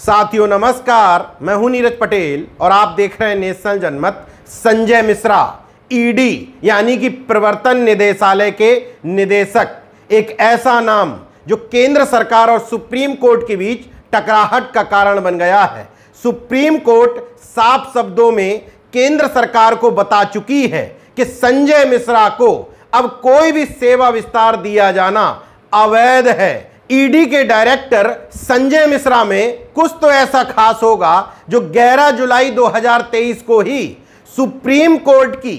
साथियों नमस्कार, मैं हूं नीरज पटेल और आप देख रहे हैं नेशनल जनमत। संजय मिश्रा ईडी यानी कि प्रवर्तन निदेशालय के निदेशक, एक ऐसा नाम जो केंद्र सरकार और सुप्रीम कोर्ट के बीच टकराहट का कारण बन गया है। सुप्रीम कोर्ट साफ शब्दों में केंद्र सरकार को बता चुकी है कि संजय मिश्रा को अब कोई भी सेवा विस्तार दिया जाना अवैध है। ईडी के डायरेक्टर संजय मिश्रा में कुछ तो ऐसा खास होगा जो 11 जुलाई 2023 को ही सुप्रीम कोर्ट की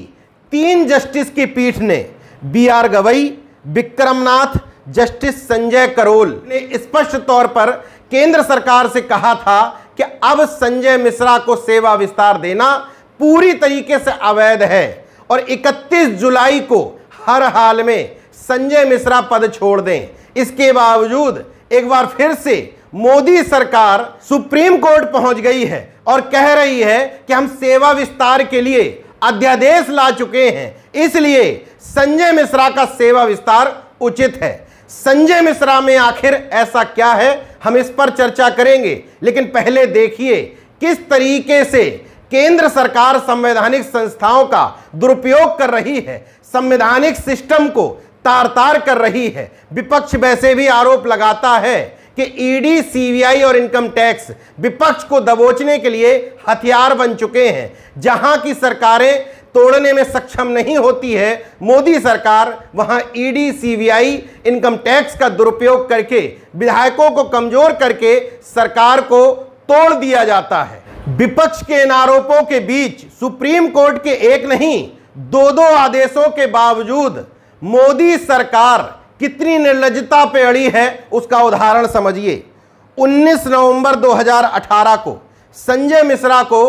3 जस्टिस की पीठ ने बी.आर. गवई, विक्रमनाथ, जस्टिस संजय करोल ने स्पष्ट तौर पर केंद्र सरकार से कहा था कि अब संजय मिश्रा को सेवा विस्तार देना पूरी तरीके से अवैध है और 31 जुलाई को हर हाल में संजय मिश्रा पद छोड़ दें। इसके बावजूद एक बार फिर से मोदी सरकार सुप्रीम कोर्ट पहुंच गई है और कह रही है कि हम सेवा विस्तार के लिए अध्यादेश ला चुके हैं, इसलिए संजय मिश्रा का सेवा विस्तार उचित है। संजय मिश्रा में आखिर ऐसा क्या है, हम इस पर चर्चा करेंगे, लेकिन पहले देखिए किस तरीके से केंद्र सरकार संवैधानिक संस्थाओं का दुरुपयोग कर रही है, संवैधानिक सिस्टम को तार तार कर रही है। विपक्ष वैसे भी आरोप लगाता है कि ईडी, सीबीआई और इनकम टैक्स विपक्ष को दबोचने के लिए हथियार बन चुके हैं। जहां की सरकारें तोड़ने में सक्षम नहीं होती है, मोदी सरकार वहां ईडी, सीबीआई, इनकम टैक्स का दुरुपयोग करके विधायकों को कमजोर करके सरकार को तोड़ दिया जाता है। विपक्ष के इन आरोपों के बीच सुप्रीम कोर्ट के एक नहीं 2 आदेशों के बावजूद मोदी सरकार कितनी निर्लज्जता पे अड़ी है उसका उदाहरण समझिए। 19 नवंबर 2018 को संजय मिश्रा को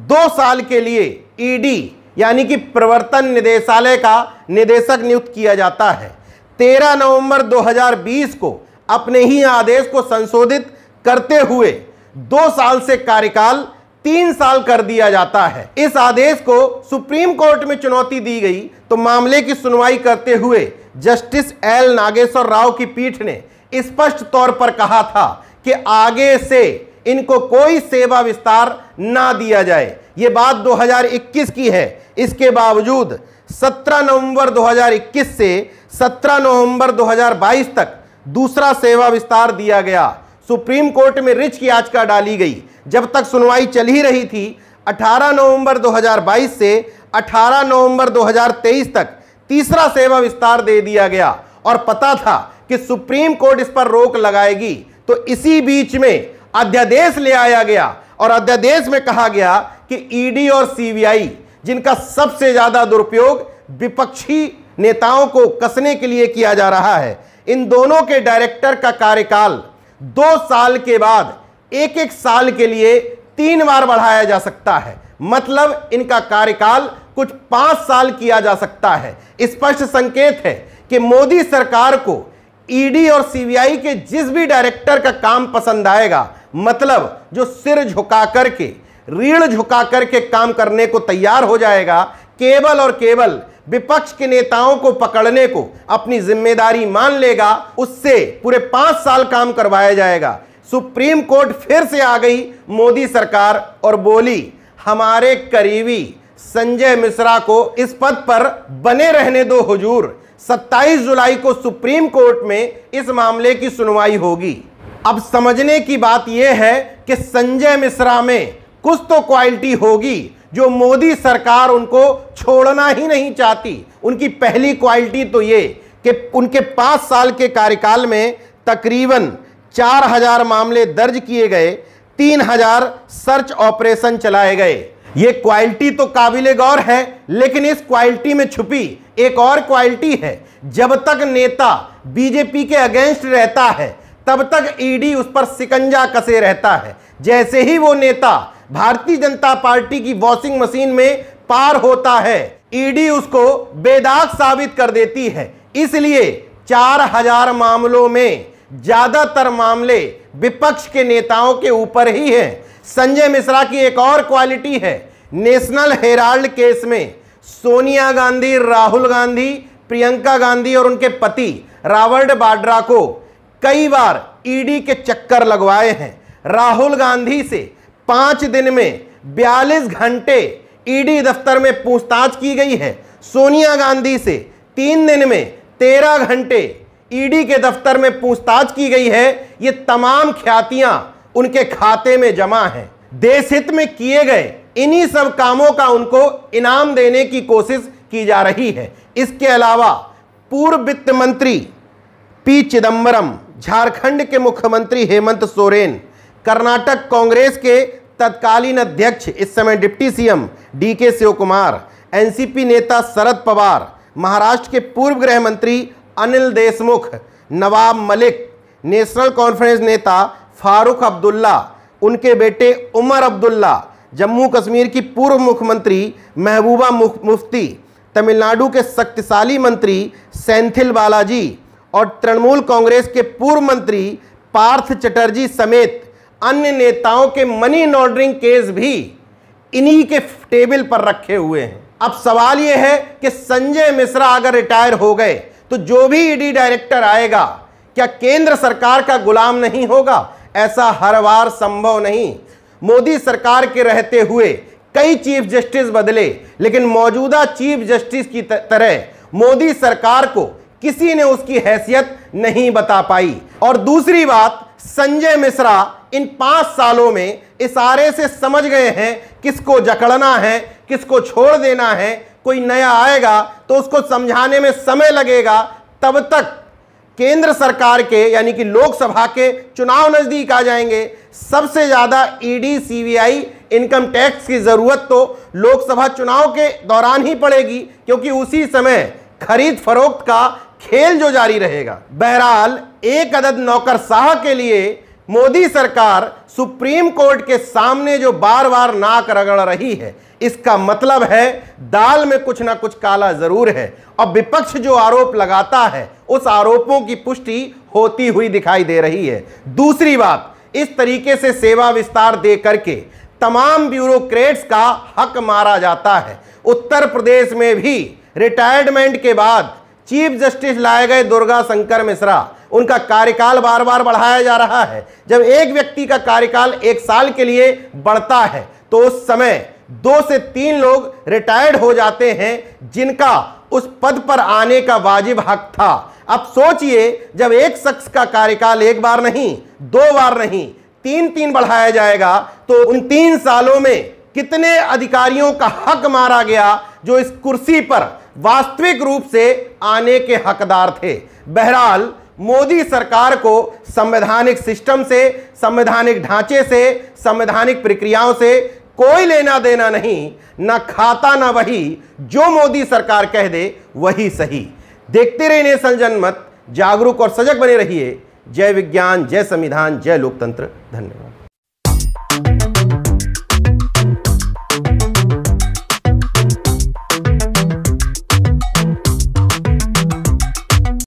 2 साल के लिए ईडी यानी कि प्रवर्तन निदेशालय का निदेशक नियुक्त किया जाता है। 13 नवंबर 2020 को अपने ही आदेश को संशोधित करते हुए 2 साल से कार्यकाल 3 साल कर दिया जाता है। इस आदेश को सुप्रीम कोर्ट में चुनौती दी गई तो मामले की सुनवाई करते हुए जस्टिस एल नागेश्वर राव की पीठ ने स्पष्ट तौर पर कहा था कि आगे से इनको कोई सेवा विस्तार ना दिया जाए। ये बात 2021 की है। इसके बावजूद 17 नवंबर 2021 से 17 नवंबर 2022 तक दूसरा सेवा विस्तार दिया गया। सुप्रीम कोर्ट में रिट की याचिका डाली गई। जब तक सुनवाई चल ही रही थी, 18 नवंबर 2022 से 18 नवंबर 2023 तक तीसरा सेवा विस्तार दे दिया गया और पता था कि सुप्रीम कोर्ट इस पर रोक लगाएगी। तो इसी बीच में अध्यादेश ले आया गया और अध्यादेश में कहा गया कि ईडी और सीबीआई, जिनका सबसे ज्यादा दुरुपयोग विपक्षी नेताओं को कसने के लिए किया जा रहा है, इन दोनों के डायरेक्टर का कार्यकाल 2 साल के बाद 1-1 साल के लिए 3 बार बढ़ाया जा सकता है। मतलब इनका कार्यकाल कुछ 5 साल किया जा सकता है। स्पष्ट संकेत है कि मोदी सरकार को ईडी और सीबीआई के जिस भी डायरेक्टर का काम पसंद आएगा, मतलब जो सिर झुका करके, रीढ़ झुका करके काम करने को तैयार हो जाएगा, केवल और केवल विपक्ष के नेताओं को पकड़ने को अपनी जिम्मेदारी मान लेगा, उससे पूरे 5 साल काम करवाया जाएगा। सुप्रीम कोर्ट फिर से आ गई मोदी सरकार और बोली, हमारे करीबी संजय मिश्रा को इस पद पर बने रहने दो हुजूर। 27 जुलाई को सुप्रीम कोर्ट में इस मामले की सुनवाई होगी। अब समझने की बात यह है कि संजय मिश्रा में कुछ तो क्वालिटी होगी जो मोदी सरकार उनको छोड़ना ही नहीं चाहती। उनकी पहली क्वालिटी तो ये कि उनके 5 साल के कार्यकाल में तकरीबन 4000 मामले दर्ज किए गए, 3000 सर्च ऑपरेशन चलाए गए। ये क्वालिटी तो काबिले गौर है, लेकिन इस क्वालिटी में छुपी एक और क्वालिटी है। जब तक नेता बीजेपी के अगेंस्ट रहता है, तब तक ईडी उस पर शिकंजा कसे रहता है। जैसे ही वो नेता भारतीय जनता पार्टी की वॉशिंग मशीन में पार होता है, ईडी उसको बेदाग साबित कर देती है। इसलिए 4000 मामलों में ज्यादातर मामले विपक्ष के नेताओं के ऊपर ही हैं। संजय मिश्रा की एक और क्वालिटी है, नेशनल हेराल्ड केस में सोनिया गांधी, राहुल गांधी, प्रियंका गांधी और उनके पति रॉबर्ट वाड्रा को कई बार ईडी के चक्कर लगवाए हैं। राहुल गांधी से 5 दिन में 42 घंटे ईडी दफ्तर में पूछताछ की गई है। सोनिया गांधी से 3 दिन में 13 घंटे ईडी के दफ्तर में पूछताछ की गई है। ये तमाम ख्यातियां उनके खाते में जमा हैं। देश हित में किए गए इन्हीं सब कामों का उनको इनाम देने की कोशिश की जा रही है। इसके अलावा पूर्व वित्त मंत्री पी चिदंबरम, झारखंड के मुख्यमंत्री हेमंत सोरेन, कर्नाटक कांग्रेस के तत्कालीन अध्यक्ष इस समय डिप्टी सीएम डीके शिवकुमार, एनसीपी नेता शरद पवार, महाराष्ट्र के पूर्व गृह मंत्री अनिल देशमुख, नवाब मलिक, नेशनल कॉन्फ्रेंस नेता फारूक अब्दुल्ला, उनके बेटे उमर अब्दुल्ला, जम्मू कश्मीर की पूर्व मुख्यमंत्री महबूबा मुफ्ती, तमिलनाडु के शक्तिशाली मंत्री सेंथिल बालाजी और तृणमूल कांग्रेस के पूर्व मंत्री पार्थ चटर्जी समेत अन्य नेताओं के मनी लॉन्ड्रिंग केस भी इन्हीं के टेबल पर रखे हुए हैं। अब सवाल यह है कि संजय मिश्रा अगर रिटायर हो गए तो जो भी ईडी डायरेक्टर आएगा क्या केंद्र सरकार का गुलाम नहीं होगा? ऐसा हर बार संभव नहीं। मोदी सरकार के रहते हुए कई चीफ जस्टिस बदले, लेकिन मौजूदा चीफ जस्टिस की तरह मोदी सरकार को किसी ने उसकी हैसियत नहीं बता पाई। और दूसरी बात, संजय मिश्रा इन 5 सालों में इशारे से समझ गए हैं किसको जकड़ना है, किसको छोड़ देना है। कोई नया आएगा तो उसको समझाने में समय लगेगा। तब तक केंद्र सरकार के यानी कि लोकसभा के चुनाव नजदीक आ जाएंगे। सबसे ज्यादा ईडी, सीबीआई, इनकम टैक्स की जरूरत तो लोकसभा चुनाव के दौरान ही पड़ेगी, क्योंकि उसी समय खरीद फरोख्त का खेल जो जारी रहेगा। बहरहाल एक अदद नौकरशाह के लिए मोदी सरकार सुप्रीम कोर्ट के सामने जो बार बार नाक रगड़ रही है, इसका मतलब है दाल में कुछ ना कुछ काला जरूर है। और विपक्ष जो आरोप लगाता है उस आरोपों की पुष्टि होती हुई दिखाई दे रही है। दूसरी बात, इस तरीके से सेवा विस्तार दे करके तमाम ब्यूरोक्रेट्स का हक मारा जाता है। उत्तर प्रदेश में भी रिटायरमेंट के बाद चीफ जस्टिस लाए गए दुर्गा शंकर मिश्रा, उनका कार्यकाल बार बार बढ़ाया जा रहा है। जब एक व्यक्ति का कार्यकाल 1 साल के लिए बढ़ता है तो उस समय 2 से 3 लोग रिटायर्ड हो जाते हैं जिनका उस पद पर आने का वाजिब हक था। अब सोचिए, जब एक शख्स का कार्यकाल 1 बार नहीं, 2 बार नहीं, 3 बढ़ाया जाएगा तो उन 3 सालों में कितने अधिकारियों का हक मारा गया जो इस कुर्सी पर वास्तविक रूप से आने के हकदार थे। बहरहाल मोदी सरकार को संवैधानिक सिस्टम से, संवैधानिक ढांचे से, संवैधानिक प्रक्रियाओं से कोई लेना देना नहीं, ना खाता ना वही। जो मोदी सरकार कह दे वही सही। देखते रहिए नेशनल जनमत, जागरूक और सजग बने रहिए। जय विज्ञान, जय संविधान, जय लोकतंत्र। धन्यवाद।